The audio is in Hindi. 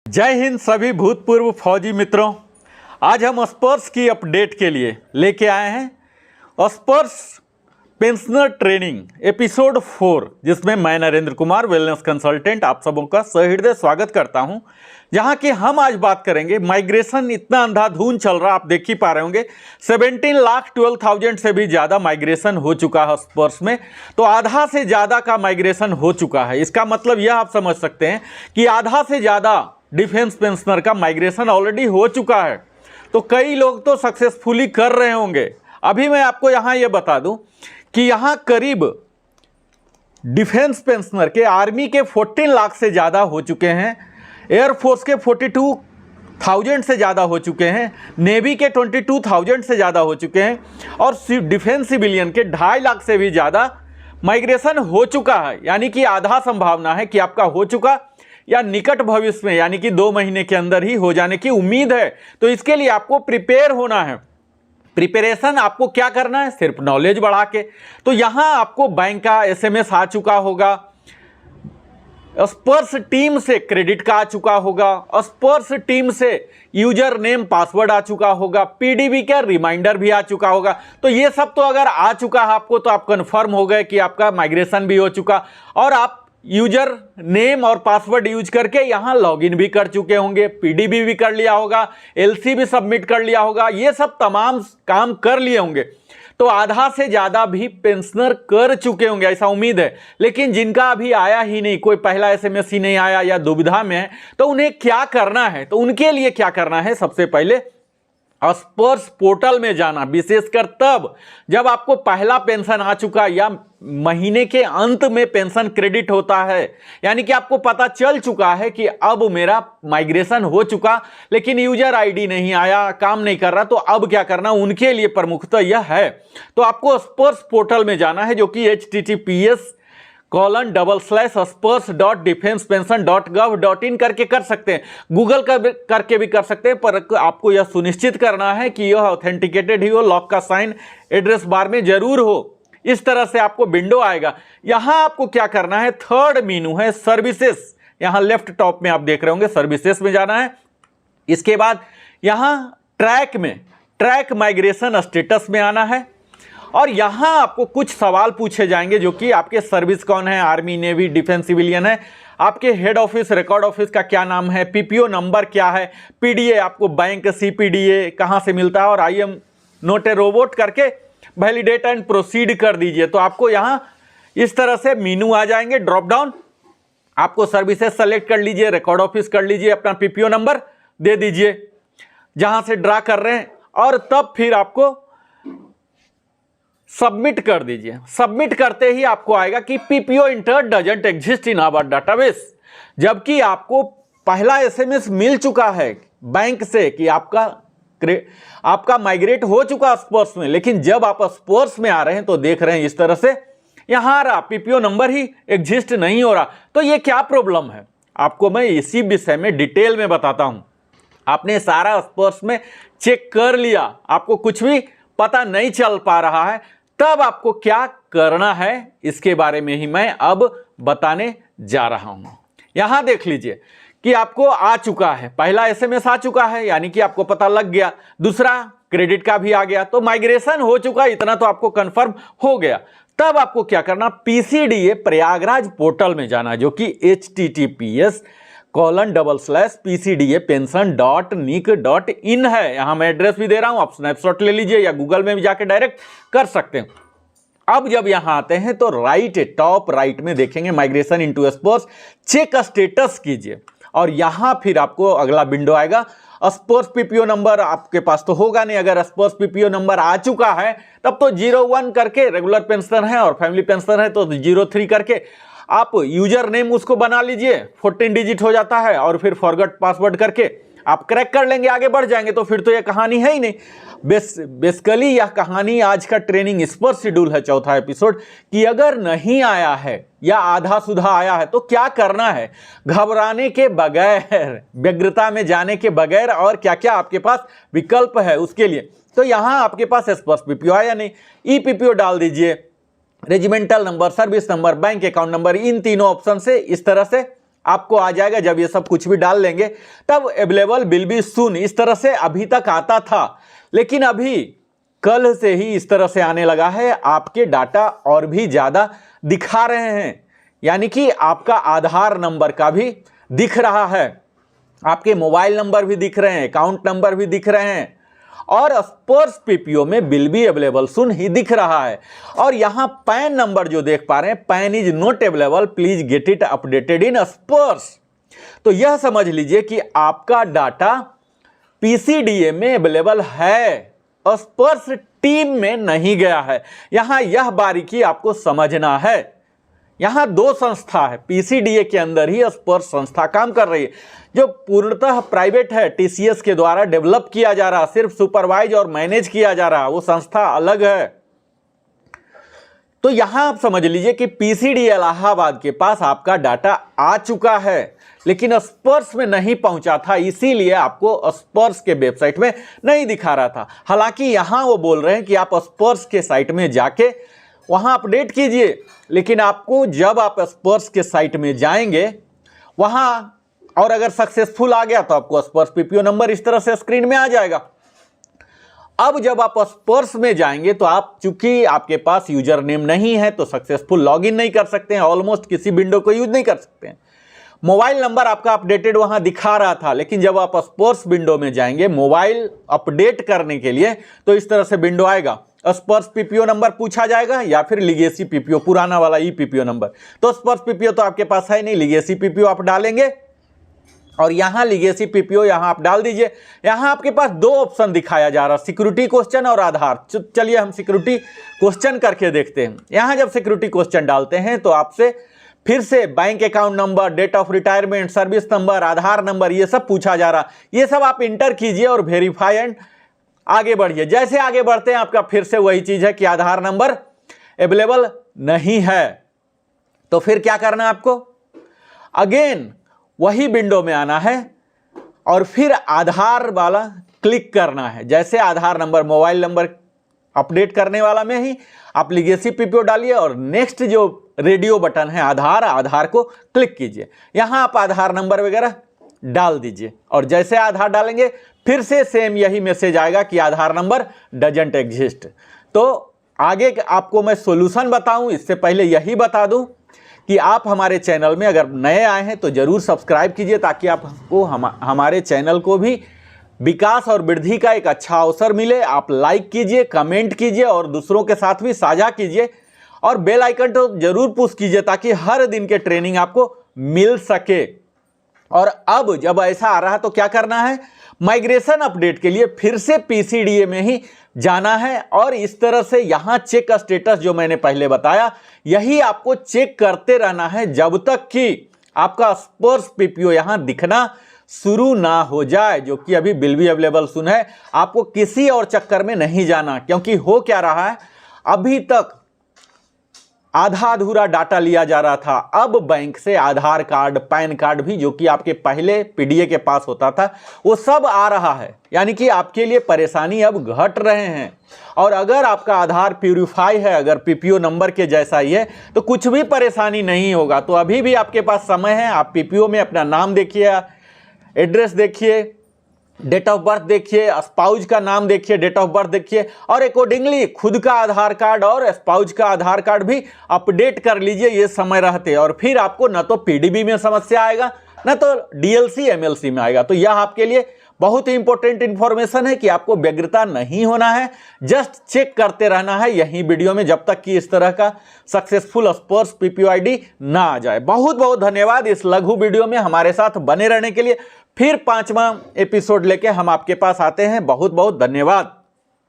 जय हिंद सभी भूतपूर्व फौजी मित्रों। आज हम स्पर्श की अपडेट के लिए लेके आए हैं स्पर्श पेंशनर ट्रेनिंग एपिसोड 4, जिसमें मैं नरेंद्र कुमार वेलनेस कंसल्टेंट आप सबों का सहृदय स्वागत करता हूं। जहां कि हम आज बात करेंगे, माइग्रेशन इतना अंधाधुंध चल रहा, आप देख ही पा रहे होंगे 17,12,000 से भी ज़्यादा माइग्रेशन हो चुका है स्पर्श में। तो आधा से ज़्यादा का माइग्रेशन हो चुका है। इसका मतलब यह आप समझ सकते हैं कि आधा से ज़्यादा डिफेंस पेंशनर का माइग्रेशन ऑलरेडी हो चुका है। तो कई लोग तो सक्सेसफुली कर रहे होंगे। अभी मैं आपको यहाँ ये बता दूं कि यहाँ करीब डिफेंस पेंशनर के आर्मी के 14 लाख से ज़्यादा हो चुके हैं, एयरफोर्स के 42,000 से ज़्यादा हो चुके हैं, नेवी के 22,000 से ज़्यादा हो चुके हैं और डिफेंस सिविलियन के 2.5 लाख से भी ज़्यादा माइग्रेशन हो चुका है। यानी कि आधा संभावना है कि आपका हो चुका या निकट भविष्य में, यानी कि 2 महीने के अंदर ही हो जाने की उम्मीद है। तो इसके लिए आपको प्रिपेयर होना है। प्रिपरेशन आपको क्या करना है? सिर्फ नॉलेज बढ़ा के। तो यहां आपको बैंक का एसएमएस आ चुका होगा, स्पर्श टीम से क्रेडिट का आ चुका होगा, स्पर्श टीम से यूजर नेम पासवर्ड आ चुका होगा, पीडीबी का रिमाइंडर भी आ चुका होगा। तो ये सब तो अगर आ चुका है आपको, तो आप कंफर्म हो गए कि आपका माइग्रेशन भी हो चुका और आप यूजर नेम और पासवर्ड यूज करके यहां लॉगिन भी कर चुके होंगे, पीडीबी भी कर लिया होगा, एलसी भी सबमिट कर लिया होगा, ये सब तमाम काम कर लिए होंगे। तो आधा से ज्यादा भी पेंशनर कर चुके होंगे, ऐसा उम्मीद है। लेकिन जिनका अभी आया ही नहीं, कोई पहला एसएमएस ही नहीं आया या दुविधा में है, तो उन्हें क्या करना है? तो उनके लिए क्या करना है? सबसे पहले स्पर्श पोर्टल में जाना, विशेषकर तब जब आपको पहला पेंशन आ चुका या महीने के अंत में पेंशन क्रेडिट होता है, यानी कि आपको पता चल चुका है कि अब मेरा माइग्रेशन हो चुका लेकिन यूजर आईडी नहीं आया, काम नहीं कर रहा, तो अब क्या करना, उनके लिए प्रमुखता यह है। तो आपको स्पर्श पोर्टल में जाना है, जो कि https://spurs.defensepension.gov.in करके कर सकते हैं, गूगल करके भी कर सकते हैं, पर आपको यह सुनिश्चित करना है कि यह ऑथेंटिकेटेड ही हो, लॉक का साइन एड्रेस बार में जरूर हो। इस तरह से आपको विंडो आएगा। यहां आपको क्या करना है, थर्ड मेनू है सर्विसेस, यहां लेफ्ट टॉप में आप देख रहे होंगे, सर्विसेस में जाना है। इसके बाद यहां ट्रैक माइग्रेशन स्टेटस में आना है और यहां आपको कुछ सवाल पूछे जाएंगे, जो कि आपके सर्विस कौन है, आर्मी, नेवी, डिफेंस, सिविलियन है, आपके हेड ऑफिस, रिकॉर्ड ऑफिस का क्या नाम है, पीपीओ नंबर क्या है, पीडीए आपको बैंक सीपीडीए कहां से मिलता है, और I am not a robot करके वैलिडेट एंड प्रोसीड कर दीजिए। तो आपको यहां इस तरह से मीनू आ जाएंगे, ड्रॉप डाउन, आपको सर्विसेज सेलेक्ट कर लीजिए, रिकॉर्ड ऑफिस कर लीजिए, अपना पीपीओ नंबर दे दीजिए जहां से ड्रा कर रहे हैं, और तब फिर आपको सबमिट कर दीजिए। सबमिट करते ही आपको आएगा कि PPO inter doesn't exist in our database, जबकि आपको पहला एसएमएस मिल चुका है बैंक से कि आपका माइग्रेट हो चुका स्पर्श में। लेकिन जब आप स्पर्श में आ रहे हैं तो देख रहे हैं इस तरह से यहां आ रहा, पीपीओ नंबर ही एग्जिस्ट नहीं हो रहा। तो ये क्या प्रॉब्लम है, आपको मैं इसी विषय में डिटेल में बताता हूं। आपने सारा स्पर्श में चेक कर लिया, आपको कुछ भी पता नहीं चल पा रहा है, तब आपको क्या करना है इसके बारे में ही मैं अब बताने जा रहा हूं। यहां देख लीजिए कि आपको आ चुका है, पहला एसएमएस आ चुका है, यानी कि आपको पता लग गया, दूसरा क्रेडिट का भी आ गया, तो माइग्रेशन हो चुका, इतना तो आपको कंफर्म हो गया। तब आपको क्या करना, पीसीडीए प्रयागराज पोर्टल में जाना, जो कि https://pcdapension.nic.in है। यहां मैं एड्रेस भी दे रहा हूं, आप स्नैपशॉट ले लीजिए या गूगल में भी जाके डायरेक्ट कर सकते हैं। अब जब यहां आते हैं तो टॉप राइट में देखेंगे माइग्रेशन इनटू स्पर्श, चेक स्टेटस कीजिए और यहां फिर आपको अगला विंडो आएगा। स्पर्श पीपीओ नंबर आपके पास तो होगा नहीं, अगर स्पर्श पीपीओ नंबर आ चुका है तब तो 01 करके रेगुलर पेंशनर है और फैमिली पेंशनर है तो 03 करके आप यूजर नेम उसको बना लीजिए, 14 डिजिट हो जाता है, और फिर फॉरगेट पासवर्ड करके आप क्रैक कर लेंगे, आगे बढ़ जाएंगे। तो फिर तो यह कहानी है ही नहीं। बेसिकली यह कहानी आज का ट्रेनिंग इस पर शेड्यूल है, चौथा एपिसोड, कि अगर नहीं आया है या आधा सुधा आया है तो क्या करना है, घबराने के बगैर, व्यग्रता में जाने के बगैर, और क्या क्या आपके पास विकल्प है उसके लिए। तो यहां आपके पास स्पर्श पीपीओ आया नहीं, ई पीपीओ डाल दीजिए, regimental number, service number, bank account number, इन तीनों ऑप्शन से इस तरह से आपको आ जाएगा। जब ये सब कुछ भी डाल लेंगे तब अवेलेबल विल बी सून इस तरह से अभी तक आता था, लेकिन अभी कल से ही इस तरह से आने लगा है। आपके डाटा और भी ज़्यादा दिखा रहे हैं, यानी कि आपका आधार नंबर का भी दिख रहा है, आपके मोबाइल नंबर भी दिख रहे हैं, अकाउंट नंबर भी दिख रहे हैं, और स्पर्श पीपीओ में विल बी अवेलेबल सून ही दिख रहा है। और यहां पैन नंबर जो देख पा रहे हैं, pan is not available, please get it updated in स्पर्श। तो यह समझ लीजिए कि आपका डाटा पीसीडीए में अवेलेबल है, स्पर्श टीम में नहीं गया है। यहां यह बारीकी आपको समझना है। यहां दो संस्था है, पीसीडीए के अंदर ही स्पर्श संस्था काम कर रही है, जो पूर्णतः प्राइवेट है, टीसीएस के द्वारा डेवलप किया जा रहा, सिर्फ सुपरवाइज और मैनेज किया जा रहा, वो संस्था अलग है। तो यहां आप समझ लीजिए कि पीसीडीए इलाहाबाद के पास आपका डाटा आ चुका है, लेकिन स्पर्श में नहीं पहुंचा था, इसीलिए आपको स्पर्श के वेबसाइट में नहीं दिखा रहा था। हालांकि यहां वो बोल रहे हैं कि आप स्पर्श के साइट में जाके वहां अपडेट कीजिए, लेकिन आपको जब आप स्पर्श के साइट में जाएंगे वहां और अगर सक्सेसफुल आ गया तो आपको स्पर्श पीपीओ नंबर इस तरह से स्क्रीन में आ जाएगा। अब जब आप स्पर्श में जाएंगे तो आप, चूंकि आपके पास यूजर नेम नहीं है, तो सक्सेसफुल लॉगिन नहीं कर सकते हैं, ऑलमोस्ट किसी विंडो को यूज नहीं कर सकते हैं। मोबाइल नंबर आपका अपडेटेड वहां दिखा रहा था, लेकिन जब आप स्पर्श विंडो में जाएंगे मोबाइल अपडेट करने के लिए तो इस तरह से विंडो आएगा। स्पर्श पीपीओ नंबर पूछा जाएगा या फिर लीगेसी पीपीओ, पुराना वाला ई पीपीओ नंबर। तो स्पर्श पीपीओ तो आपके पास है नहीं, लीगेसी पीपीओ आप डालेंगे और यहां लीगेसी पीपीओ यहां आप डाल दीजिए। यहां आपके पास दो ऑप्शन दिखाया जा रहा है, सिक्योरिटी क्वेश्चन और आधार। चलिए हम सिक्योरिटी क्वेश्चन करके देखते हैं। यहां जब सिक्योरिटी क्वेश्चन डालते हैं तो आपसे फिर से bank account number, date of retirement, service number, Aadhaar number, ये सब पूछा जा रहा। ये सब आप इंटर कीजिए और वेरीफाई एंड आगे बढ़िए। जैसे आगे बढ़ते हैं आपका फिर से वही चीज है कि आधार नंबर अवेलेबल नहीं है, तो फिर क्या करना है आपको, अगेन वही विंडो में आना है और फिर आधार वाला क्लिक करना है। जैसे आधार नंबर, मोबाइल नंबर अपडेट करने वाला में ही आप लीगेसी पीपीओ डालिए और नेक्स्ट जो रेडियो बटन है आधार को क्लिक कीजिए। यहां आप आधार नंबर वगैरह डाल दीजिए और जैसे आधार डालेंगे फिर से सेम यही मैसेज आएगा कि आधार नंबर डजंट एग्जिस्ट। तो आगे आपको मैं सॉल्यूशन बताऊं, इससे पहले यही बता दूं कि आप हमारे चैनल में अगर नए आए हैं तो जरूर सब्सक्राइब कीजिए, ताकि आपको हमारे चैनल को भी विकास और वृद्धि का एक अच्छा अवसर मिले। आप लाइक कीजिए, कमेंट कीजिए और दूसरों के साथ भी साझा कीजिए और बेल आइकन तो जरूर पुश कीजिए ताकि हर दिन के ट्रेनिंग आपको मिल सके। और अब जब ऐसा आ रहा है तो क्या करना है, माइग्रेशन अपडेट के लिए फिर से पीसीडीए में ही जाना है और इस तरह से यहां चेक स्टेटस जो मैंने पहले बताया यही आपको चेक करते रहना है जब तक कि आपका स्पर्श पीपीओ यहां दिखना शुरू ना हो जाए, जो कि अभी विल बी अवेलेबल सून है। आपको किसी और चक्कर में नहीं जाना, क्योंकि हो क्या रहा है, अभी तक आधा अधूरा डाटा लिया जा रहा था। अब बैंक से आधार कार्ड, पैन कार्ड भी जो कि आपके पहले पीडीए के पास होता था वो सब आ रहा है, यानी कि आपके लिए परेशानी अब घट रहे हैं। और अगर आपका आधार प्यूरिफाई है, अगर पीपीओ नंबर के जैसा ही है, तो कुछ भी परेशानी नहीं होगा। तो अभी भी आपके पास समय है, आप पीपीओ में अपना नाम देखिए, एड्रेस देखिए, डेट ऑफ बर्थ देखिए, स्पाउज का नाम देखिए, डेट ऑफ बर्थ देखिए और अकॉर्डिंगली खुद का आधार कार्ड और स्पाउज का आधार कार्ड भी अपडेट कर लीजिए ये समय रहते। और फिर आपको न तो पीडीबी में समस्या आएगा न तो डीएलसी एमएलसी में आएगा। तो यह आपके लिए बहुत ही इंपॉर्टेंट इंफॉर्मेशन है कि आपको व्यग्रता नहीं होना है, जस्ट चेक करते रहना है यही वीडियो में जब तक कि इस तरह का सक्सेसफुल स्पर्श पीपीओ आईडी ना आ जाए। बहुत बहुत धन्यवाद इस लघु वीडियो में हमारे साथ बने रहने के लिए। फिर 5वां एपिसोड लेके हम आपके पास आते हैं। बहुत बहुत धन्यवाद।